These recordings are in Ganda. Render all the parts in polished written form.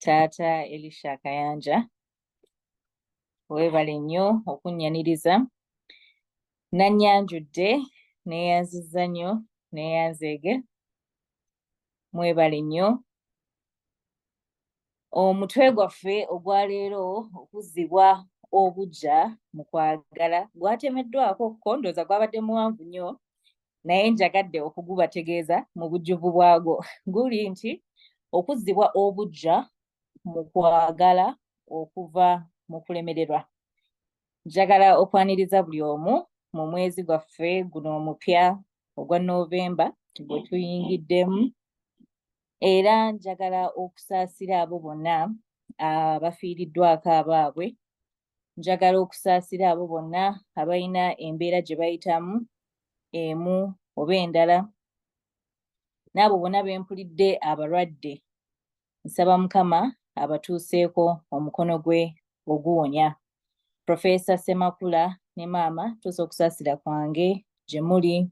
Taata Elisha Kayanja weebale nnyo okunnyaniriza. Nannyanjudde neeyanzizza nnyo neeyanzeege. Mwebale nnyo. Omutwe gwaffe ogwaleero okuzzibwa obuggya mu kwagala gwatemeddwako okukondooza gwabadde muwanvu nnyo naye njagadde okugubategeeza mu bujjuvu bwagwo. Guli nti okuzzibwa obuggya mu kwagala okuva mu kulemererwa. Njagala okwaniriza buli omu mu mwezi gwaffe guno omupya ogwa Novemba gwe tuyingiddemu, era njagala okusaasira abo bonna abafiiriddwako abaabwe. Njagala okusaasira abo bonna abalina embeera gye bayitamu emu oba endala, n'abo bonna be mpulidde abalwadde. Nsaba Mukama abatuuseeko omukono gwe oguwonya. Professor Ssemakula ne maama tuusa okusaasira kwange gye muli.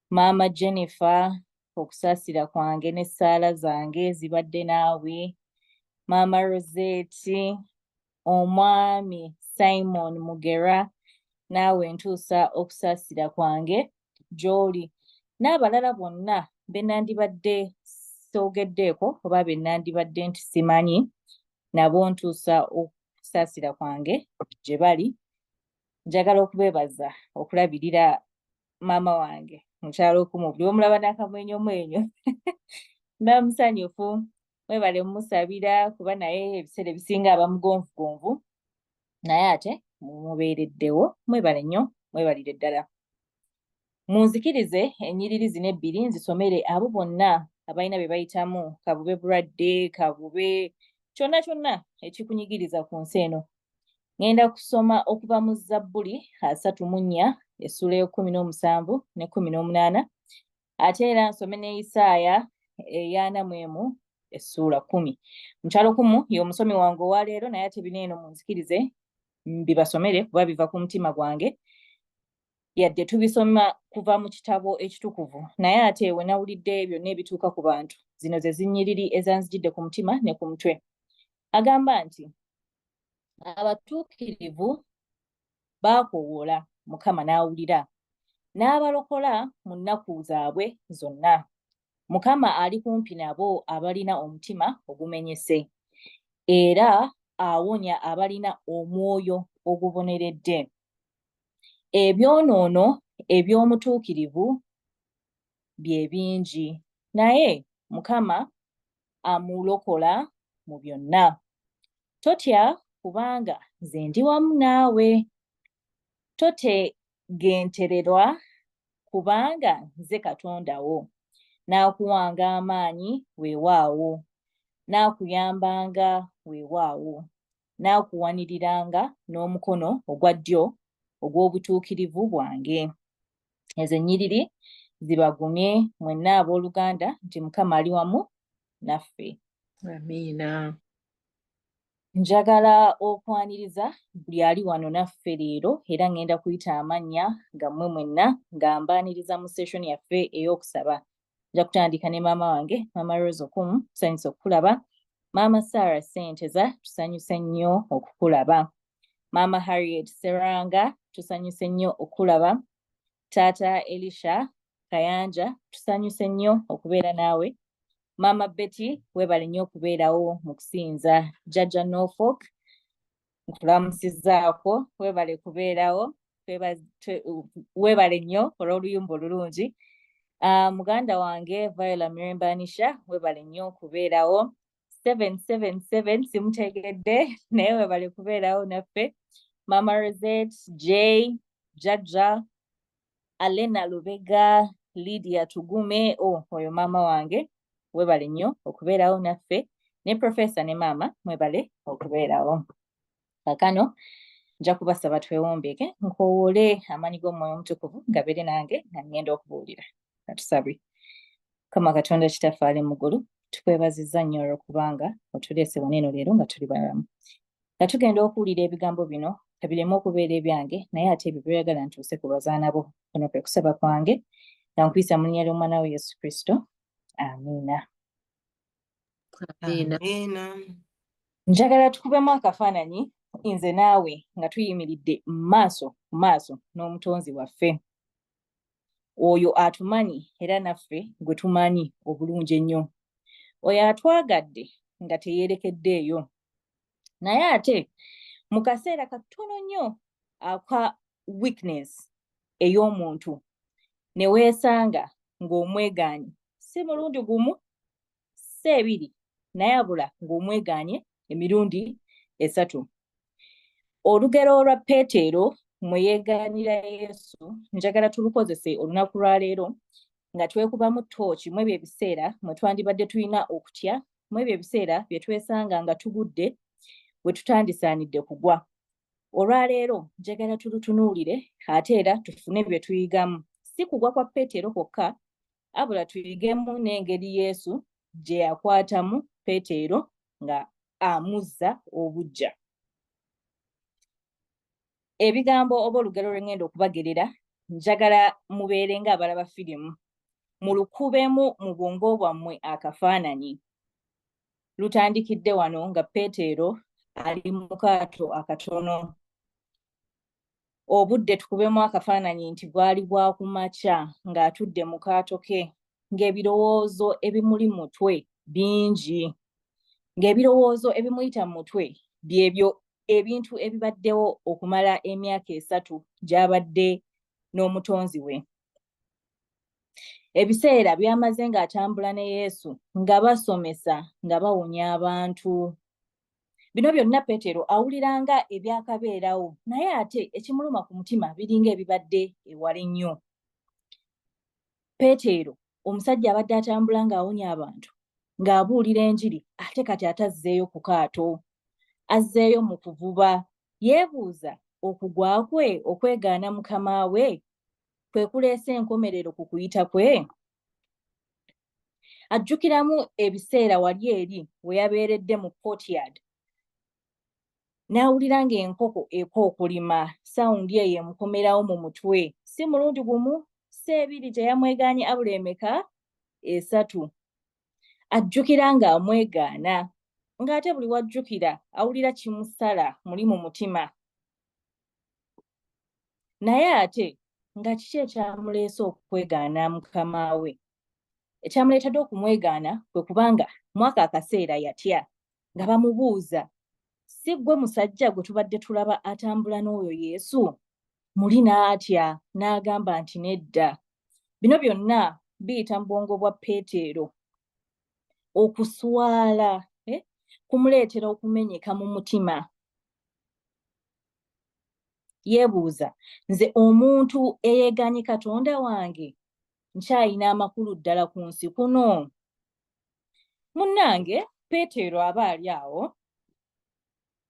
Maama Jennifer okusaasira kwange n'essaala zange zibadde naawe. Maama Rosette, Omwami Simon Mugera, naawe ntuusa okusaasira kwange gy'oli. N'abalala bonna be nandibadde soogeddeeko oba be nandibadde nti simanyi, nabo ntuusa okusaasira kwange gye bali. Njagala okubeebaza okulabirira maama wange mukyalo okumu buli omulaba n'akamwenyomwenyo namusanyufu. Mwebale mumusabira kuba naye ebiseera ebisinga aba mugonvugonvu, naye ate mubeereddewo. Mwebale nnyo, mwebalire ddala. Munzikirize ennyiriri zino ebbiri nzisomere abo bonna abalina be bayitamu, kabube bulwadde, kabube kyonna kyonna ekikunyigiriza ku nsi eno. Ngenda kusoma okuva mu Zabbuli 34 essula y'E17 ne 18, ate era nsome ne Isaaya 41 essula 10. Mukyalo kumu y'omusomi wange owaleero, naye ate bino eno munzikirize mbibasomere kuba biva ku mutima gwange. Yadde tubisoma kuva mu kitabo ekitukuvu, naye ate we nawulidde byonna ebituuka ku bantu, zino ze zinnyiriri ezanzijidde ku mutima ne ku mutwe. Agamba nti abatuukirivu baakoowoola, Mukama n'awulira, n'abalokola mu nnaku zaabwe zonna. Mukama ali kumpi nabo abalina omutima ogumenyese, era awonya abalina omwoyo oguboneredde. Ebyonoono eby'omutuukirivu bye bingi, naye Mukama amulokola mu byonna. Totya kubanga nze ndi wamu naawe. Totegentererwa kubanga nze Katonda wo. Naakuwanga amaanyi weewaawo, naakuyambanga weewaawo, naakuwaniriranga n'omukono ogwa ddyo ogw'obutuukirivu bwange. Ezo ennyiriri zibagumye mwenna abooluganda nti Mukama ali wamu naffe. Amiina. Njagala okwaniriza buli ali wano naffe leero, era ngenda kuyita amannya gammwe mwenna nga mbaaniriza mu session yaffe ey'okusaba. Nja kutandika ne maama wange, Maama Rose Okumu, tusanyuse okukulaba. Maama Sarah Ssenteza, tusanyuse nnyo okukulaba. Maama Harriet Seranga, tusanyuse nnyo okukulaba. Taata Elisha Kayanja, tusanyuse nnyo okubeera naawe. Maama Betty, weebale nnyo okubeerawo mu kusinza. Jjajja Norfolk, nkulamusizzaako, weebale kubeerawo, weebale nnyo olw'oluyumba olulungi. Muganda wange Viola Mirembanisha, weebale nnyo okubeerawo. 777 simutegedde naye weebale kubeerawo naffe. Maama Rosette, Jay, Jjajja, Alena Lubega, Lydia Tugume, oyo maama wange, weebale nnyo okubeerawo naffe. Ne Professor ne maama, mwebale okubeerawo. Kaakano nja kubasaba twewombeeke, nkowoole amaanyi g'Omwoyo Omutukuvu gabeere nange nga ngenda okubuulira. Katusabe. Mukama Katonda Kitaffe ali mu ggulu, tukwebazizza nnyo olw'okubanga otuleese wano eno leero nga tuli balamu. Nga tugenda okuwulira ebigambo bino, kabiremu okubeera ebyange, naye ate ebyo by'oyagala ntuuse ku bazaana bo. Kuno kwe kusaba kwange, nga nkuyisa mu linnya ly'Omwana we Yesu Kristo. Amiina. Njagala tukubemu akafaananyi nze naawe nga tuyimiridde maaso ku maaso n'omutonzi waffe oyo atumanyi era naffe gwe tumanyi obulungi ennyo, oyo atwagadde nga teyeerekeddeeyo, naye ate mu kaseera katono nnyo aka weakness ey'omuntu ne weesanga ng'omwegaanye si mulundi gumu si ebiri naye abula ng'omwegaanye emirundi 3. Olugero olwa Peetero mwe yeegaanira Yesu njagala tulukozese olunaku lwa leero nga twekubamu ttooki mu ebyo ebiseera mwe twandibadde tulina okutya, mu ebyo ebiseera bye twesanga nga tugudde we tutandisaanidde kugwa. Olwaleero njagala tulutunuulire ate era tufune bye tuyigamu, si kugwa kwa Peetero kwokka abula tuyigemu n'engeri Yesu gye yakwatamu Peetero nga amuzza obuggya. Ebigambo oba olugero lwe ngenda okubagerera njagala mubeere ng'abalaba firimu, mulukubemu mu bwongo bwammwe akafaananyi. Lutandikidde wano nga Peetero ali mu kaato akatono. Obudde tukubemu akafaananyi nti bwali bwa ku makya ng'atudde mu kaato ke, ng'ebirowoozo ebimuli mu mutwe bingi, ng'ebirowoozo ebimuyita mu mutwe byebyo ebintu ebibaddewo okumala emyaka 3 gy'abadde n'omutonzi we. Ebiseera byamaze ng'atambula ne Yesu nga basomesa nga bawonya abantu. Bino byonna Peetero awuliranga ebyakabeerawo naye ate ekimuluma ku mutima biringa ebibadde ewala ennyo. Peetero omusajja abadde atambula ng'awonya abantu ng'abuulira enjiri ate kati atazzeeyo ku kaato, azzeeyo mu kuvuba. Yeebuuza okugwa kwe okwegaana mukama we kwe kuleese enkomerero ku kuyita kwe. Ajjukiramu ebiseera wali eri we yabeeredde mu courtyard n'awulira ng'enkoko ekookulima, sawundi eyo emukomerawo mu mutwe, si mulundi gumu si ebiri gye yamwegaanye abula emeka 3. Ajjukira ng'amwegaana ng'ate buli wajjukira awulira kimusala muli mu mutima. Naye ate nga kiki ekyamuleese okwegaana mukama we? Ekyamuleetedde okumwegaana kwe kubanga mwaka akaseera yatya nga bamubuuza, si ggwe musajja gwe tubadde tulaba atambula n'oyo Yesu? Muli n'atya n'agamba nti nedda. Bino byonna biyita mu bwongo bwa Peetero. Okuswala kumuleetera okumenyeka mu mutima. Yeebuuza, nze omuntu eyeegaanye Katonda wange nkyayina amakulu ddala ku nsi kuno? Munnange Peetero aba ali awo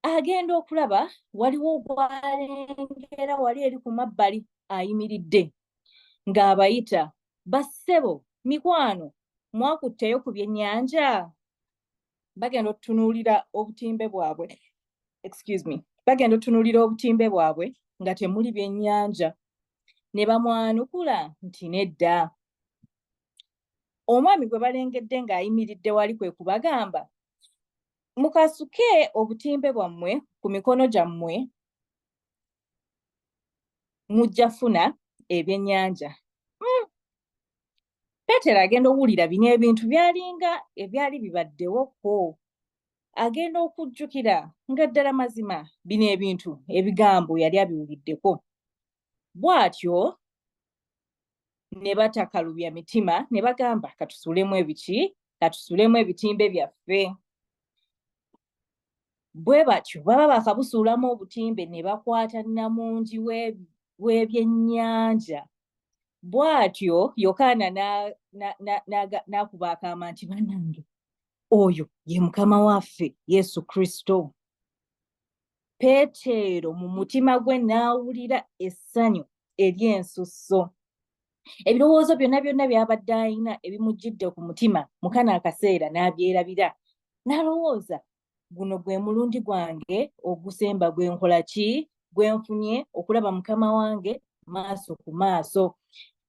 agenda okulaba waliwo gw'alengera wali eri ku mabbali ayimiridde ng'abayita, bassebo, mikwano, mwakutteyo ku byennyanja? Bagenda otunuulira obutimbe bwabwe. Bagenda otunuulira obutimbe bwabwe nga temuli byennyanja. Ne bamwanukula nti nedda. Omwami gwe balengedde ng'ayimiridde wali kwe kubagamba, mukasuke obutimbe bwammwe ku mikono gyammwe mujja funa ebyennyanja. Peetero agenda owulira bino ebintu byalinga ebyali bibaddewoko. Agenda okujjukira nga ddala mazima bino ebintu ebigambo yali abiwuliddeko. Bw'atyo ne batakalubya mitima ne bagamba katusulemu ebiki? Katusulemu ebitimbe byaffe. Bwe batyo baba bakabusuulamu obutimbe ne bakwata namungi w'ebyennyanja. Bw'atyo Yokaana n'akuba akaama nti bannange, oyo ye mukama waffe Yesu Kristo. Peetero mu mutima gwe n'awulira essanyu ery'ensusso. Ebirowoozo byonna by'abadde alina ebimujjidde ku mutima mu kano akaseera n'abyerabira. N'alowooza, guno gwe mulundi gwange ogusemba gwe nkola ki? Gwe nfunye okulaba mukama wange maaso ku maaso.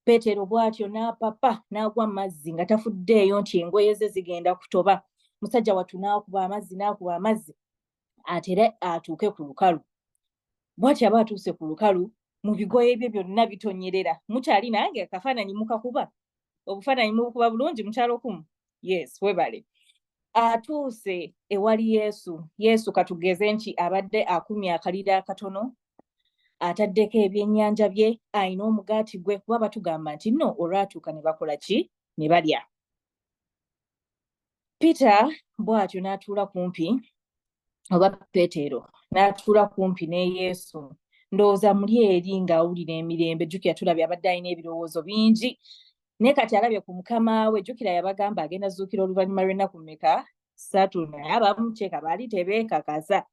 Peetero bw'atyo n'apapa n'agwa mu mazzi nga tafuddeeyo nti engoye ze zigenda kutoba. musajja wattu n'akuba amazzi atere atuuke ku lukalu. Bw'atyo aba atuuse ku lukalu, mu bigoye bye byonna bitonyerera. Mukyali nange akafaananyi mukakuba? Obufaananyi mubukuba bulungi mukyalo kumu? Yes, webale. Atuuse ewali Yesu. Yesu katugeze nti abadde akumye akalira akatono, ataddeko ebyennyanja bye, ayina omugaati gwe, kuba batugamba nti nno olwatuuka ne bakola ki? Ne balya. Peter bw'atyo n'atuula kumpi, oba Peetero n'atuula kumpi ne Yesu. Ndowooza muli eri ng'awulira emirembe. Jjukira tulabye abadde alina ebirowoozo bingi. Naye kati alabye ku mukama we. Jjukira yabagamba agenda zuukira oluvannyuma lw'ennaku mmeka? 3. Naye abamuceeka baali tebeekakasa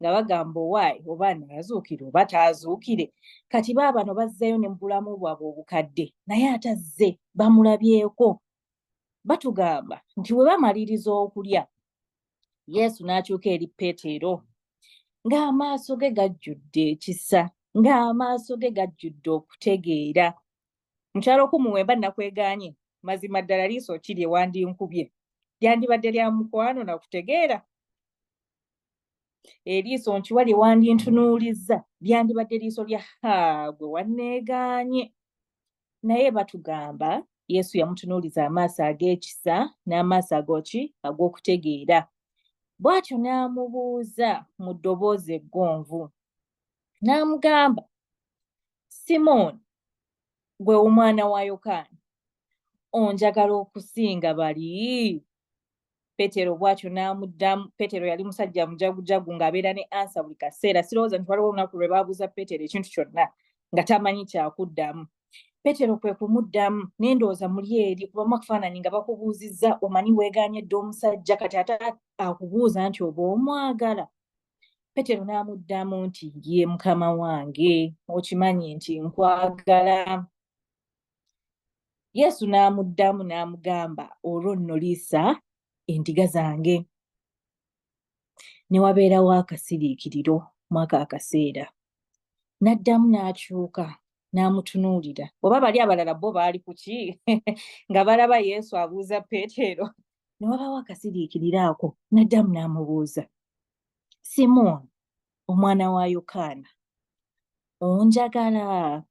nga bagamba owaayi oba nayazuukire oba taazuukire. Kati baabano bazzeeyo ne mu bulamu bwabwe obukadde, naye atazze bamulabyeko. Batugamba nti bwe bamaliriza okulya, Yesu n'akyuka eri Peetero ng'amaaso ge gajjudde ekisa, ng'amaaso ge gajjudde okutegeera. Mukyalo kumu wemba nakwegaanye, mazima ddala liiso kiri ewandinkubye lyandibadde lya mukwano na kutegeera. Eriiso nkiwa lye wandintunuulizza lyandibadde liiso lya gwe wanneegaanye. Naye batugamba Yesu yamutunuuliza amaaso ag'ekisa n'amaaso ag'okutegeera. Bw'atyo n'amubuuza mu ddoboozi eggwanvu, n'amugamba, Simooni, gwe omwana wa Yokaana, onjagala okusinga bali? Peetero bw'atyo n'amuddamu. Peetero yali musajja mujagujagu ng'abeera ne ansa buli kaseera. Sirowooza nti waliwo olunaku lwe baabuuza Peetero ekintu kyonna nga tamanyi kyakuddamu. Peetero kwe kumuddamu, ne ndowooza muli eri kuba mu akafaananyi nga bakubuuzizza, omanyi weegaanye dda omusajja, kati ate akubuuza nti oba omwagala. Peetero n'amuddamu nti ye mukama wange, okimanyi nti nkwagala. Yesu n'amuddamu n'amugamba, olwo nno liisa endiga zange. Ne wabeerawo akasiriikiriro mu ako akaseera. N'addamu n'akyuka n'amutunuulira. Oba bali abalala bo baali ku ki? Nga balaba Yesu abuuza Peetero. Ne wabaawo akasiriikiriro ako. N'addamu n'amubuuza, Simooni, omwana wa Yokaana, onjagala?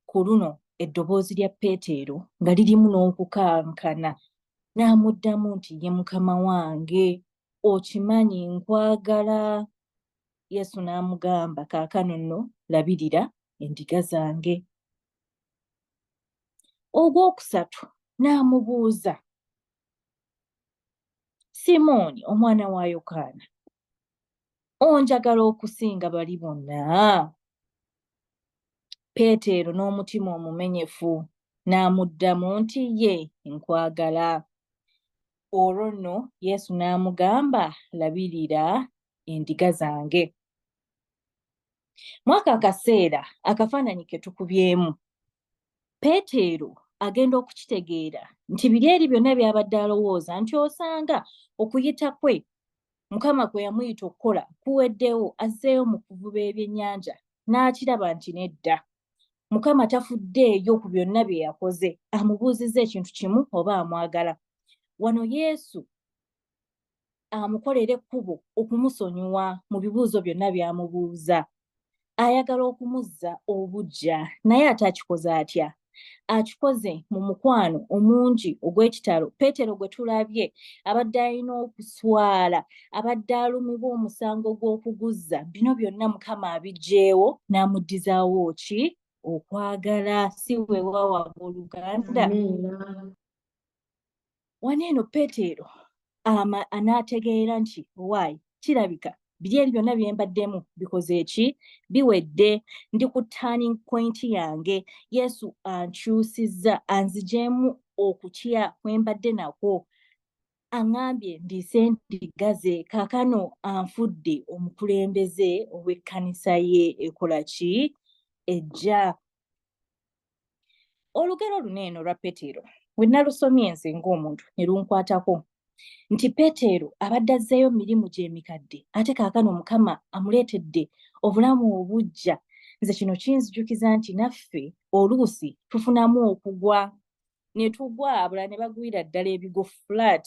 Ku luno eddoboozi lya Peetero nga lirimu n'okukankana. N'amuddamu nti ye mukama wange, okimanyi nkwagala. Yesu n'amugamba, kaakano nno labirira endiga zange. Ogwokusatu n'amubuuza, Simooni, omwana wa Yokaana, onjagala okusinga bali bonna? Peetero n'omutima omumenyefu n'amuddamu nti ye nkwagala. Olwo nno Yesu n'amugamba, labirira endiga zange. Mwaka akaseera akafaananyi ke tukubyemu, Peetero agenda okukitegeera nti biri eri byonna by'abadde alowooza nti osanga okuyita kwe Mukama kwe yamuyita okukola kuweddewo, azzeeyo mu kuvuba ebyennyanja, n'akiraba nti nedda. Mukama tafuddeeyo ku byonna bye yakoze, amubuuzizza ekintu kimu oba amwagala. Wano Yesu amukolera ekkubo okumusonyiwa mu bibuuzo byonna by'amubuuza. Ayagala okumuzza obuggya, naye ate akikoze atya? Akikoze mu mukwano omungi ogw'ekitalo. Peetero gwe tulabye abadde alina okuswala, abadde alumibwa omusango gw'okuguzza. Bino byonna Mukama abiggyeewo n'amuddizaawo ki? Okwagala. Si weewawa abooluganda. Wano eno Peetero anaategeera nti owaayi kirabika biri eri byonna bye mbaddemu bikoze eki? Biwedde. Ndi ku turning point yange. Yesu ankyusizza, anzigyemu okutya kwe mbadde nakwo. Aŋŋambye ndiise endiga ze, kaakano anfudde omukulembeze ow'ekkanisa ye ekola ki? Ejja. Olugero luno eno lwa Peetero we nalusomye nze ng'omuntu ne lunkwatako nti Peetero abadde azzeeyo mirimu gy'emikadde, ate kaakano Mukama amuleetedde obulamu obuggya. Nze kino kinzijukiza nti naffe oluusi tufunamu okugwa, ne tugwa, abalala ne bagwira ddala ebigo flat.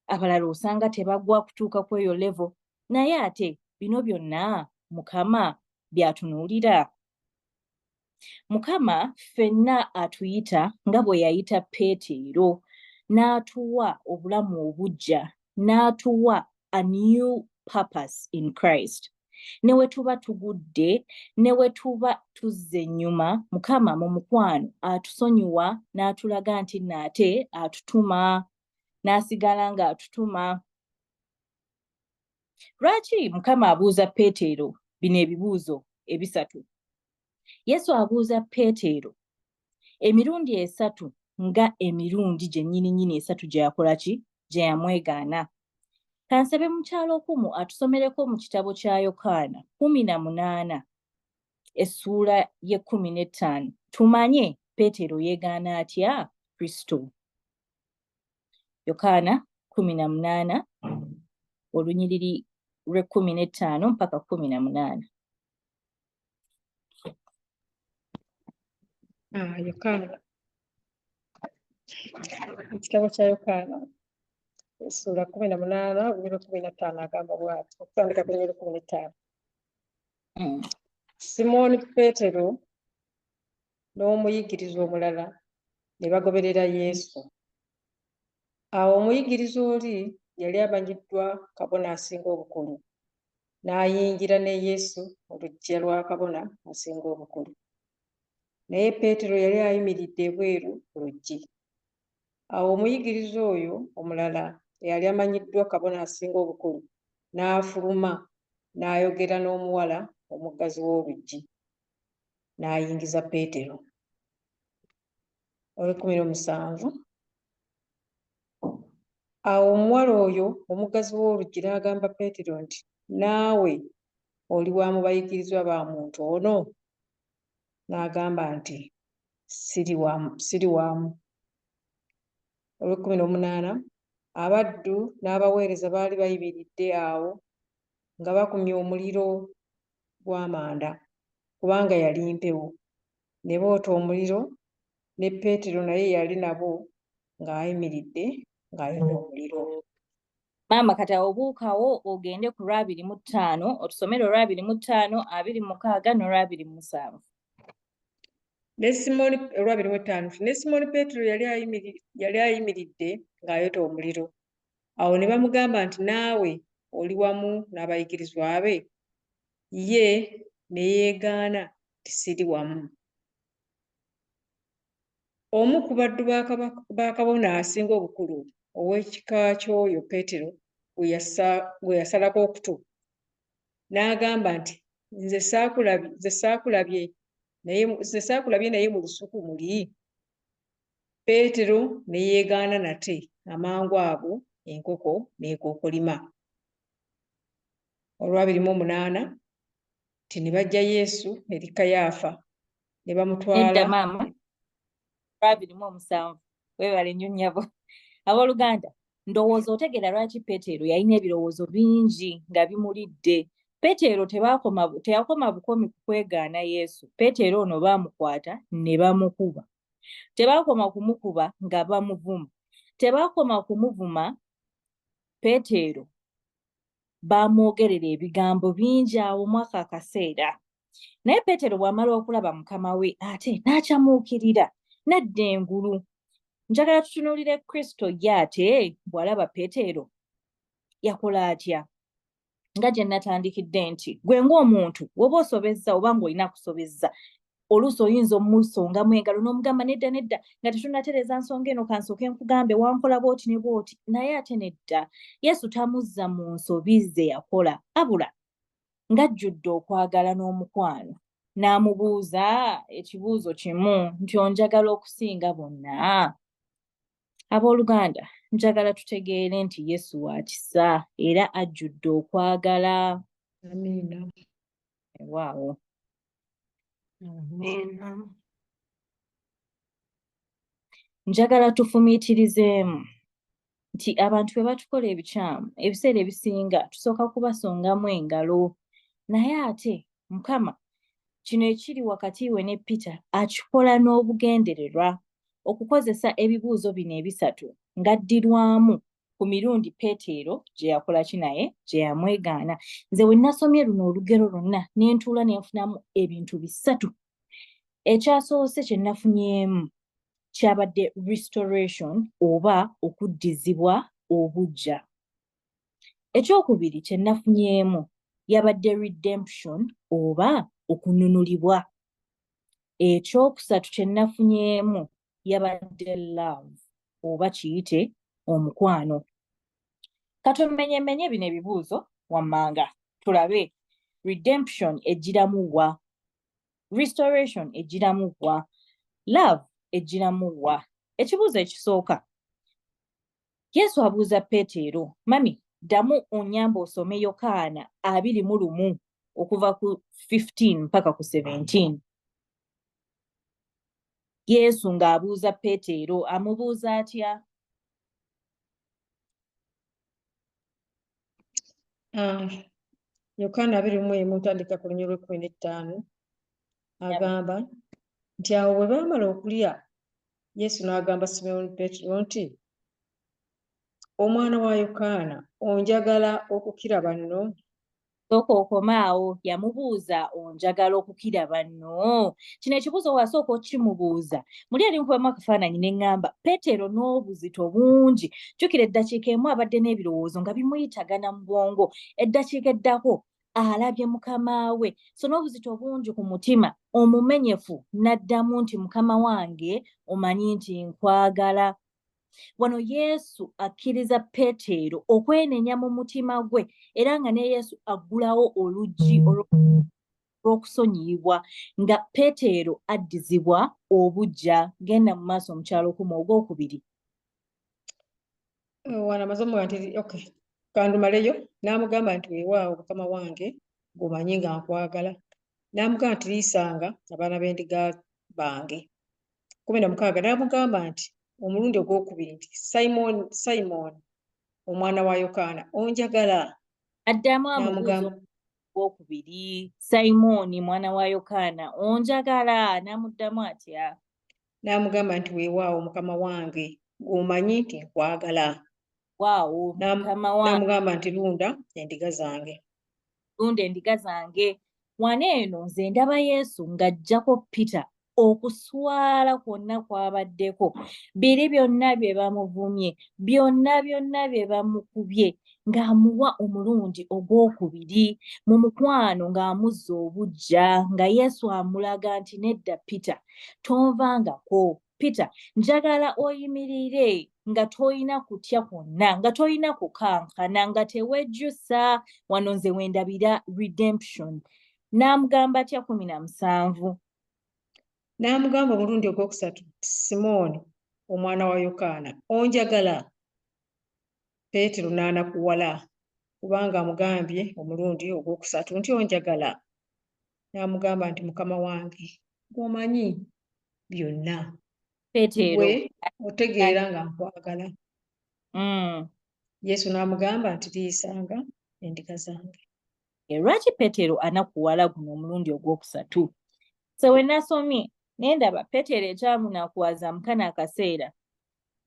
abalala osanga tebagwa kutuuka ku eyo level. Naye ate bino byonna Mukama byatunuulira. Mukama ffenna atuyita nga bwe yayita Peetero, n'atuwa obulamu obuggya, n'atuwa a new purpose in Christ. Ne we tuba tugudde, ne we tuba tuzze ennyuma, Mukama mu mukwano atusonyiwa n'atulaga nti nate atutuma, n'asigala ng'atutuma. Lwaki Mukama abuuza Peetero bino ebibuuzo ebisatu? Yesu abuuza Peetero emirundi esatu nga emirundi gyennyini esatu gye yakola ki? Gye yamwegaana. Kansabe mukyalo okumu atusomereko mu kitabo kya Yokaana 18 essuula ye 15 tumanye Peetero yeegaana atya Kristo. Yokaana 18 olunyiriri lwe 15 mpaka 18. Yokaana ekitabo kya Yokaana essuula 18 olunyiriri 15 agamba bw'ati okutandika ku lunyiriri 15. Simooni Peetero n'omuyigiriza omulala ne bagoberera Yesu. Awo omuyigiriza oli yali amanyiddwa kabona asinga obukulu, n'ayingira ne Yesu mu luggya lwa kabona asinga obukulu. Naye Peetero yali ayimiridde ebweru ku luggi. Awo omuyigiriza oyo omulala eyali amanyiddwa kabona asinga obukulu n'afuluma n'ayogera n'omuwala omuggazi w'oluggi, n'ayingiza Peetero. 17. Awo omuwala oyo omuggazi w'oluggi n'agamba Peetero nti, naawe oli wa mu bayigirizwa ba muntu ono? N'agamba nti, siri waamu. 18. Abaddu n'abaweereza baali bayimiridde awo nga bakumye omuliro gw'amanda, kubanga yali mpewo. Ne boota omuliro, ne Peetero naye yali nabo ng'ayimiridde ng'ayota omuliro. Maama kati obuukawo ogende ku 25 otusomere 25, 26 ne 27. Ne Simooni 25 ne Simooni Peetero yali ayimiridde ng'ayota omuliro. Awo ne bamugamba nti, naawe oli wamu n'abayigirizwa be? Ye ne yeegaana nti siri wamu. Omu ku baddu ba kabona asinga obukulu ow'ekika ky'oyo Peetero gwe yasalako okutu n'agamba nti, nze saakulabye naye mu lusuku muli? Peetero ne yeegaana nate, amangu ago enkoko n'ekookolima. 28 nti ne bajja Yesu eri Kayaafa ne bamutwala. Nedda maama 27 weebale nnyo nnyabo. Abooluganda, ndowooza otegeera lwaki Peetero yalina ebirowoozo bingi nga bimulidde. Peetero teyakoma bukomi ku kwegaana Yesu. Peetero ono baamukwata ne bamukuba. Tebaakoma kumukuba nga bamuvuma. Tebaakoma kumuvuma Peetero, baamwogerera ebigambo bingi awo mwako akaseera. Naye Peetero bw'amala okulaba mukama we ate n'akyamuukirira n'adda engulu. Njagala tutunuulire Kristo ye ate bw'alaba Peetero yakola atya? Nga gye natandikidde nti gwe ng'omuntu woba osobezza oba ng'olina kusobezza, oluusi oyinza omusongamu engalo n'omugamba nedda nga tetunnatereeza nsonga eno kansooke nkugambe wankola bw'oti ne bw'oti. Naye ate nedda, Yesu tamuzza mu nsobi ze yakola, abula ng'ajjudde okwagala n'omukwano. N'amubuuza ekibuuzo kimu nti onjagala okusinga bonna? Abooluganda, njagala tutegeere nti Yesu wa kisa era ajjudde okwagala. Amiina. Waawo. Amiina. Njagala tufumiitirizeemu nti abantu bwe batukola ebikyamu ebiseera ebisinga tusooka kubasongamu engalo. Naye ate Mukama kino ekiri wakati we ne Peter akikola n'obugendererwa okukozesa ebibuuzo bino ebisatu ng'addirwamu ku mirundi Peetero gye yakola ki naye gye yamwegaana. Nze we nasomye luno olugero lwonna ne ntuula ne nfunamu ebintu bisatu. Ekyasoose kye nafunyemu kyabadde restoration oba okuddizibwa obuggya. Ekyokubiri kye nafunyemu yabadde redemption oba okununulibwa. Ekyokusatu kye nafunyemu yabadde love oba kiyite omukwano. Katumenyemenye bino ebibuuzo wammanga tulabe. Redemption ejjiramu wa? Restoration ejjiramu wa? Love ejjiramu wa? Ekibuuzo ekisooka. Yesu abuuza Peetero, mami, ddamu onyamba osome Yokaana 21 okuva ku 15 mpaka ku 17. Yesu ng'abuuza Peetero amubuuza atya? Yokaana 21 otandika ku lunyiriri lw'15 agamba nti awo bwe baamala okulya Yesu n'agamba Simooni Peetero nti, omwana wa Yokaana, onjagala okukira banno? Sooka okomaawo, yamubuuza onjagala okukira banno? Kino ekibuuzo wasooka okimubuuza muli alinkubamu akafaananyi ne ŋŋamba Peetero n'obuzito bungi. Jjukira eddakiika emu abadde n'ebirowoozo nga bimuyitagana mu bwongo. Eddakiika eddako alabye mukama we, so n'obuzito bungi ku mutima. Omumenyefu n'addamu nti mukama wange omanyi nti nkwagala. Wano Yesu akkiriza Peetero okwenenya mu mutima gwe era nga ne Yesu aggulawo oluggi olw'okusonyiyibwa nga Peetero addizibwa obuggya. Genda mu maaso mu kyalo kuma ogwokubiri. Wana amasomo nti okay, kandumaleyo. N'amugamba nti weewaawo mukama wange gwomanyi nga nkwagala. N'amugamba nti liisanga abaana b'endiga bange. 16. N'amugamba nti omulundi ogwokubiri nti Simon omwana wa Yokaana, onjagala? Addamu amubuuza ogwokubiri, Simoni mwana wa Yokaana, onjagala? N'amuddamu atya? N'amugamba nti weewaawo mukama wange gwomanyi nti nkwagala. Waawo mukama wange. N'amugamba nti lunda endiga zange. Lunda endiga zange. Wano eno nze ndaba Yesu ng'aggyako Peter okuswala kwonna kwabaddeko, biri byonna bye bamuvumye, byonna bye bamukubye, ng'amuwa omulundi ogwokubiri mu mukwano, ng'amuzza obuggya, nga Yesu amulaga nti nedda Peter, tonvangako. Peter, njagala oyimirire nga toyina kutya kwonna, nga toyina kukankana, nga tewejjusa. Wano nze wendabira redemption. N'amugamba atya 17. N'amugamba omulundi ogwokusatu, Simooni omwana wa Yokaana, onjagala? Peetero n'anakuwala kubanga amugambye omulundi ogwokusatu nti onjagala. N'amugamba nti mukama wange gwomanyi byonna, gwe otegeera nga nkwagala. Yesu n'amugamba nti liisanga endiga zange. Lwaki Peetero anakuwala guno omulundi ogwokusatu? So we nasomye nendaba Peetero ekyamunakuwaza mu kano akaseera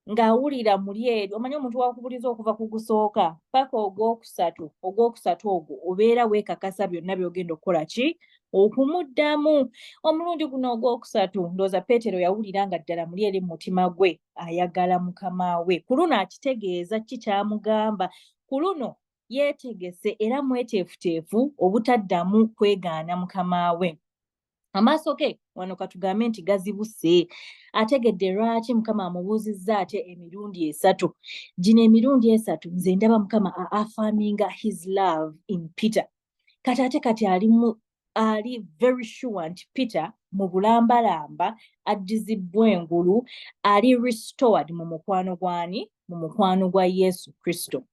ng'awulira muli eri, omanyi omuntu wakubuliza okuva ku gusooka paka ogwokusatu ogwo obeera weekakasa byonna by'ogenda okukola ki? Okumuddamu. Omulundi guno ogwokusatu ndowooza Peetero yawulira nga ddala muli eri mu mutima gwe ayagala mukama we. Ku luno akitegeeza ki kyamugamba. Ku luno yeetegese era mweteefuteefu obutaddamu kwegaana mukama we. Amaaso ge wano katugambe nti gazibuse. Ategedde lwaki Mukama amubuuzizza ate emirundi esatu. Gino emirundi esatu nze ndaba Mukama affirminga his love in Peter. Kati ali very sure nti Peter mu bulambalamba addizibbwa engulu, ali restored mu mukwano gwani? Mu mukwano gwa Yesu Kristo.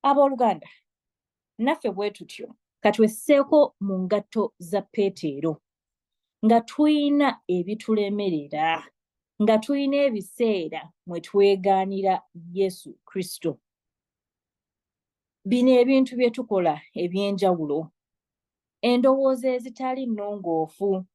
Abooluganda, naffe bwe tutyo katwesseeko mu ngatto za Peetero nga tuyina ebitulemerera, nga tuyina ebiseera mwe twegaanira Yesu Kristo. Bino ebintu bye tukola eby'enjawulo, endowooza ezitali nnongoofu,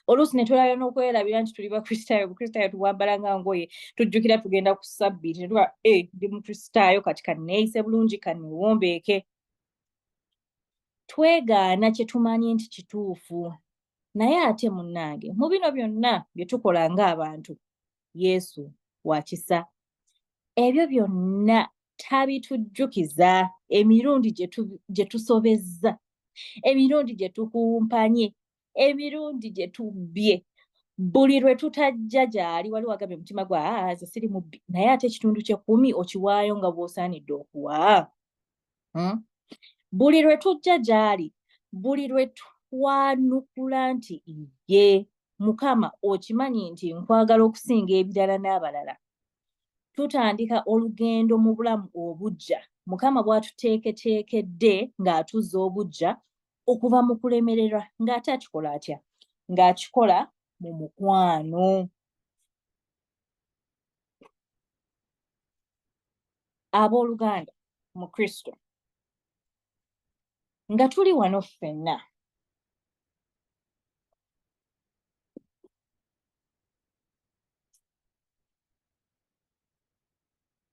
oluusi ne tulabira n'okwerabira nti tuli bakristaayo, bukristaayo tubwambala nga ngoye, tujjukira tugenda ku ssabbiiti ne tuba ndi mukristaayo kati kanneeyise bulungi kanneewombeeke. Twegaana kye tumanyi nti kituufu. Naye ate munnange, mu bino byonna bye tukola ng'abantu, Yesu wa kisa. Ebyo byonna tabitujjukiza emirundi gye tusobezza, emirundi gye tukumpanye, emirundi gye tubbye. Buli lwe tutajja gy'ali wali wagambye mutima gwa nze siri mubbi, naye ate ekitundu ky'ekkumi okiwaayo nga bw'osaanidde okuwa. Buli lwe tujja gy'ali, buli lwe twanukula nti ye Mukama okimanyi nti nkwagala okusinga ebirala n'abalala, tutandika olugendo mu bulamu obuggya Mukama bw'atuteeketeekedde ng'atuzza obuggya okuva mu kulemererwa, ng'ate akikola atya? Ng'akikola mu mukwano. Abooluganda mu Kristo, nga tuli wano ffenna,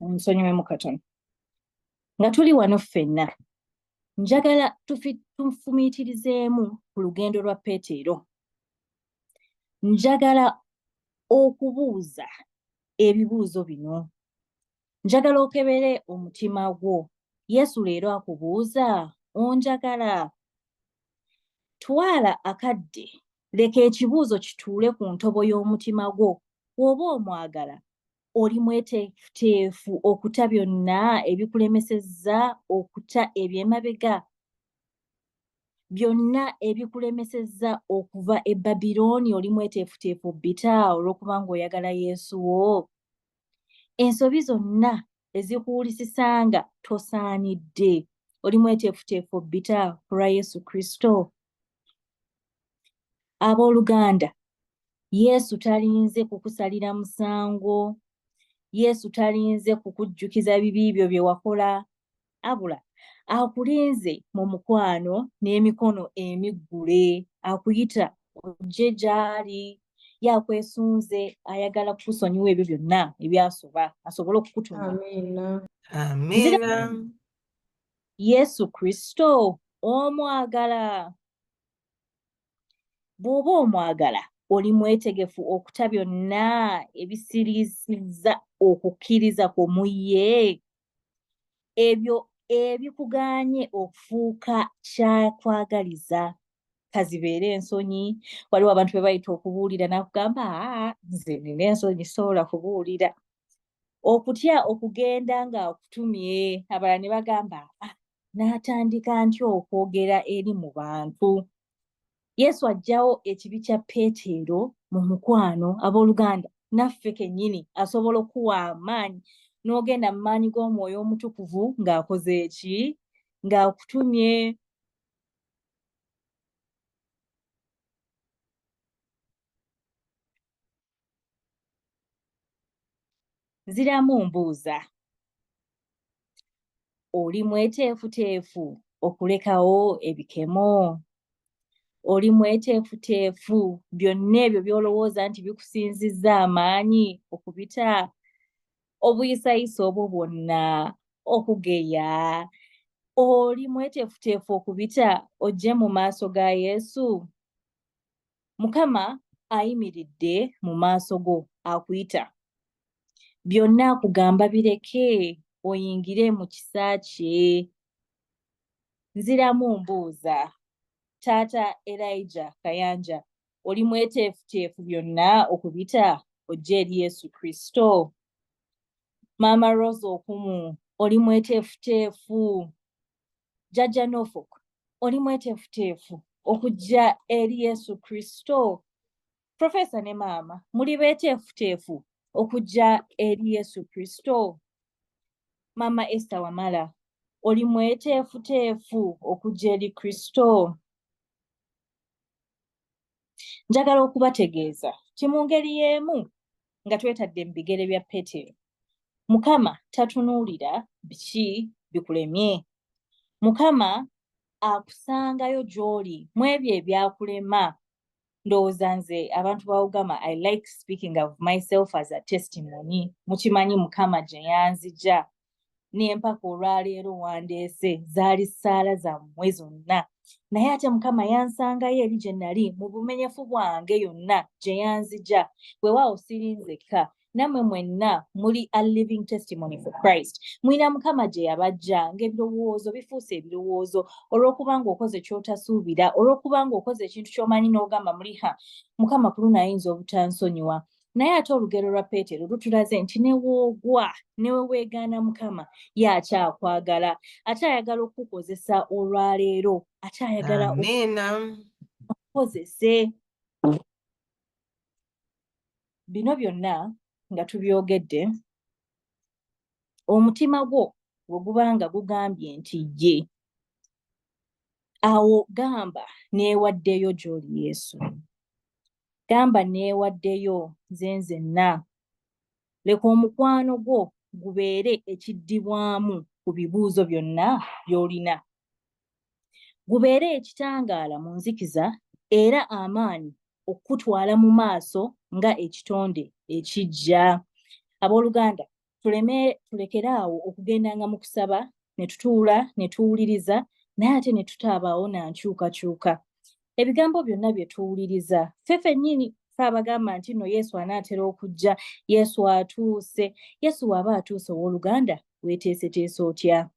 nsonyiwemu katono, nga tuli wano ffenna, njagala tufumiitirizeemu ku lugendo lwa Peetero. Njagala okubuuza ebibuuzo bino. Njagala okebere omutima gwo. Yesu leero akubuuza, onjagala? Twala akadde, leka ekibuuzo kituule ku ntobo y'omutima gwo. Bw'oba omwagala, oli mweteefuteefu okuta byonna ebikulemesezza okuta eby'emabega, byonna ebikulemesezza okuva e Babirooni, oli mweteefuteefu obbita olw'okuba ng'oyagala Yesu wo. Ensobi zonna ezikuwulisisanga tosaanidde, oli mweteefuteefu obbita ku lwa Yesu Kristo. Abooluganda, Yesu talinze kukusalira musango. Yesu talinze kukujjukiza bibi byo bye wakola, abula akulinze mu mukwano n'emikono emiggule, akuyita ojje gy'ali. Yakwesunze, ayagala kukusonyiwa ebyo byonna ebyasoba, asobole okukutuma. Amiina. Amiina. Yesu Kristo omwagala. Bw'oba omwagala, oli mwetegefu okuta byonna ebisirisizza okukkiriza kwo mu ye, ebyo ebikugaanye okufuuka kyakwagaliza. Kazibeere ensonyi. Waliwo abantu be bayita okubuulira n'akugamba nze nina ensonyi sobola kubuulira. Okutya okugenda ng'akutumye, abalala ne bagamba n'atandika ntya okwogera eri mu bantu. Yesu aggyawo ekibi kya Peetero mu mukwano. Abooluganda, naffe kennyini asobola okuwa amaanyi n'ogenda mu maanyi g'Omwoyo Omutukuvu ng'akoze eki? Ng'akutumye. Nziramu mbuuza, oli mweteefuteefu okulekawo ebikemo? Oli mweteefuteefu byonna ebyo by'olowooza nti bikusinzizza amaanyi okubita? Obuyisayisa obwo bwonna, okugeya, oli mweteefuteefu okubita ojje mu maaso ga Yesu? Mukama ayimiridde mu maaso go akuyita. Byonna akugamba bireke oyingire mu kisa kye. Nziramu mbuuza, Taata Elijah Kayanja, oli mweteefuteefu byonna okubita ojje eri Yesu Kristo? Maama Rose Okumu, oli mweteefuteefu? Jjajja Norfolk, oli mweteefuteefu okujja eri Yesu Kristo? Profesa ne maama, muli beeteefuteefu okujja eri Yesu Kristo? Maama Esther Wamala, oli mweteefuteefu okujja eri Kristo? Njagala okubategeeza ti mu ngeri y'emu nga twetadde mu bigere bya Peetero, Mukama tatunuulira biki bikulemye. Mukama akusangayo gy'oli mu ebyo ebyakulema ndowooza nze abantu ba Ugama, I like speaking of myself as a testimony. Mukimanyi Mukama gye yanzija n'empaka olwaleero wandeese zaali ssaala zammwe zonna, naye ate Mukama yansangayo eri gye nali mu bumenyefu bwange yonna gye yanzija. Weewaawo siri nzekka, nammwe mwenna muli a living testimony for Christ. Mwina Mukama gye yabajja ng'ebirowoozo bifuuse ebirowoozo, olw'okuba ng'okoze ky'otasuubira, olw'okuba ng'okoze ekintu ky'omanyi n'ogamba muliha Mukama ku luno ayinza obutansonyiwa. Naye ate olugero lwa Peetero lutulaze nti ne woogwa ne we weegaana Mukama y'akyakwagala, ate ayagala okukozesa olwaleero, ate ayagala okukozese. Bino byonna nga tubyogedde, omutima gwo bwe guba nga gugambye nti ye, awo gamba neewaddeyo gy'oli Yesu. Gamba neewaddeyo nze nzenna. Leka omukwano gwo gubeere ekiddibwamu ku bibuuzo byonna by'olina. Gubeere ekitangaala mu nzikiza era amaanyi okutwala mu maaso nga ekitonde ekijja. Abooluganda, tulekeraawo okugendanga mu kusaba ne tutuula ne tuwuliriza, naye ate ne tutaabaawo na nkyukakyuka. Ebigambo byonna bye tuwuliriza ffe ffennyini abagamba nti nno Yesu anaatera okujja, Yesu atuuse. Yesu bw'aba atuuse owooluganda, weeteeseteese otya?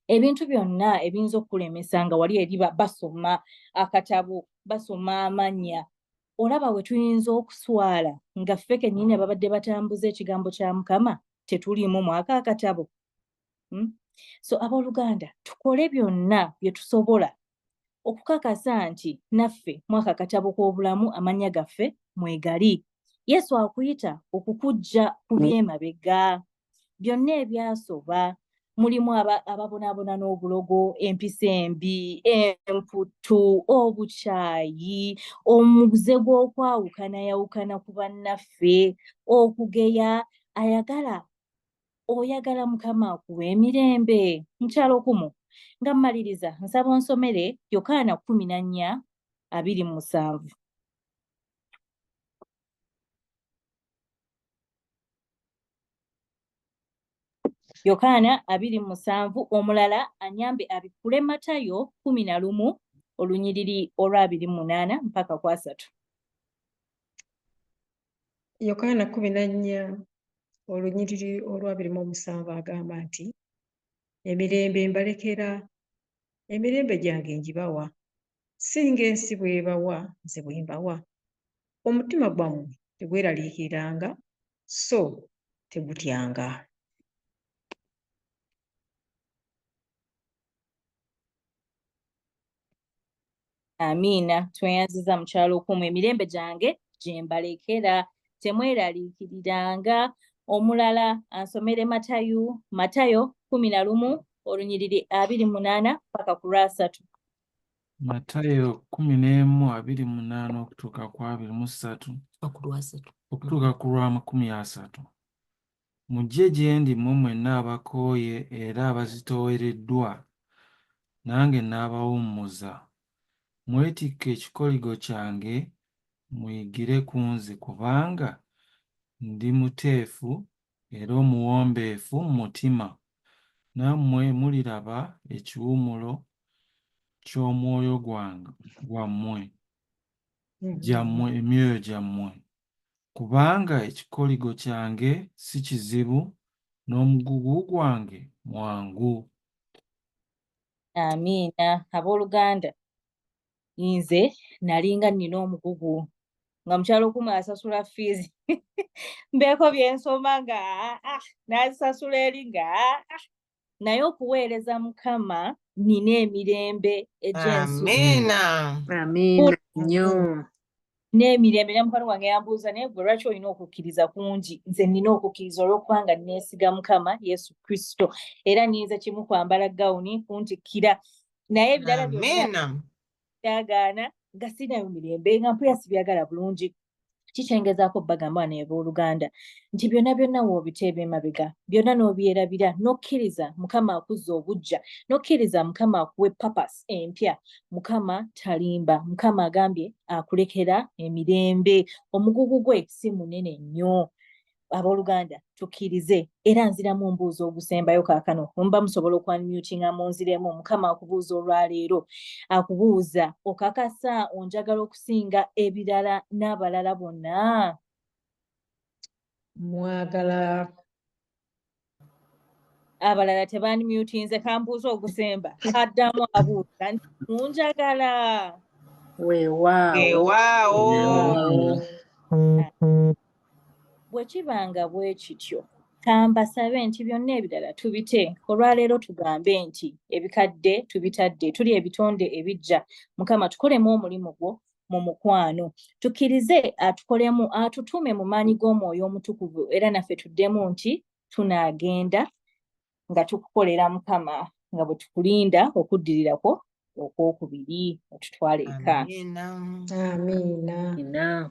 Ebintu byonna ebiyinza okukulemesa nga wali eri basoma akatabo, basoma amannya, olaba we tuyinza okuswala nga ffe kennyini ababadde batambuza ekigambo kya Mukama tetuliimu mwaka akatabo. So abooluganda, tukole byonna bye tusobola okukakasa nti naffe mwaka akatabo k'obulamu amannya gaffe mwegali. Yesu akuyita okukujja ku by'emabega. Byonna ebyasoba, mulimu ababonaabona n'obulogo, empisa embi, emputtu, obukyayi, omuze gw'okwawukanayawukana ku bannaffe, okugeya. Oyagala Mukama akuwa emirembe. Mukyalo kumu nga mmaliriza nsaba onsomere Yokaana 14:27. Yokaana 2:7, omulala anyambe abikule Matayo 11 olunyiriri olwa 28 mpaka ku 3. Yokaana 14 olunyiriri olwa 27 agamba nti, emirembe mbalekera, emirembe gyange ngibawa, si ng'ensi bw'ebawa nze bwe mbawa. Omutima gwammwe tegweraliikiranga, so tegutyanga. Amiina. Tweyanziza mukyalo okumu, emirembe gyange gye mbalekera, temweraliikiriranga. Omulala ansomere Matayo 11 olunyiriri 28 mpaka ku 3. Matayo 11:28 okutuuka ku 23 okutuuka ku 30. Mujje gye ndi mmwe mwenna abakooye era abazitoowereddwa, nange n'abawummuza. Mwetikke ekikoligo kyange muyigire ku nze, kubanga ndi muteefu era omuwombeefu mu mutima, nammwe muliraba ekiwummulo ky'omwoyo gwammwe emyoyo gyammwe. Kubanga ekikoligo kyange si kizibu n'omugugu gwange mwangu. Amiina. Abooluganda, nze nalinga nnina omugugu nga mukyalo okumu asasula fiizi mbeeko byensoma nga n'azisasula eri nga naye okuweereza Mukama nina emirembe egy'ensuubizo. Amiina nnyo. N'emirembe. Ne mukwano wange yambuuza, naye gwe lwaki olina okukkiriza kungi? Nze nina okukkiriza olw'okubanga neesiga Mukama Yesu Kristo, era niyinza kimu kwambala gawuni kuntikkira, naye ebirala byonna byagaana nga sinayo mirembe, nga mpulira sibyagala bulungi. kikyengezaako bagamba wano abooluganda nti byonna byonna woobiteeba emabega byonna n'obyerabira n'okkiriza Mukama akuzza obujja n'okkiriza Mukama akuwe papas empya Mukama talimba Mukama agambye akulekera emirembe omugugu gwe si munene nnyo abooluganda tukkirize era nziramu mbuuza ogusembayo kaakano mba musobola okwanmyutinga munziremu Mukama akubuuza olwaleero akubuuza okakasa onjagala okusinga ebirala n'abalala bonna mwagala abalala tebanmyutinze kambuuza ogusemba addamu abuuza nti munjagala Weewaawo. bwe kibanga bwe kityo kambasabe nti byonna ebirala tubite olwaleero tugambe nti ebikadde tubitadde tuli ebitonde ebijja Mukama tukolemu omulimu gwo mu mukwano tukkirize atukolemu atutume mu maanyi g'omwoyo omutukuvu era naffe tuddemu nti tunaagenda nga tukukolera Mukama nga bwe tukulinda okuddirirako okwokubiri otutwale eka Amiina. amiina Amiina.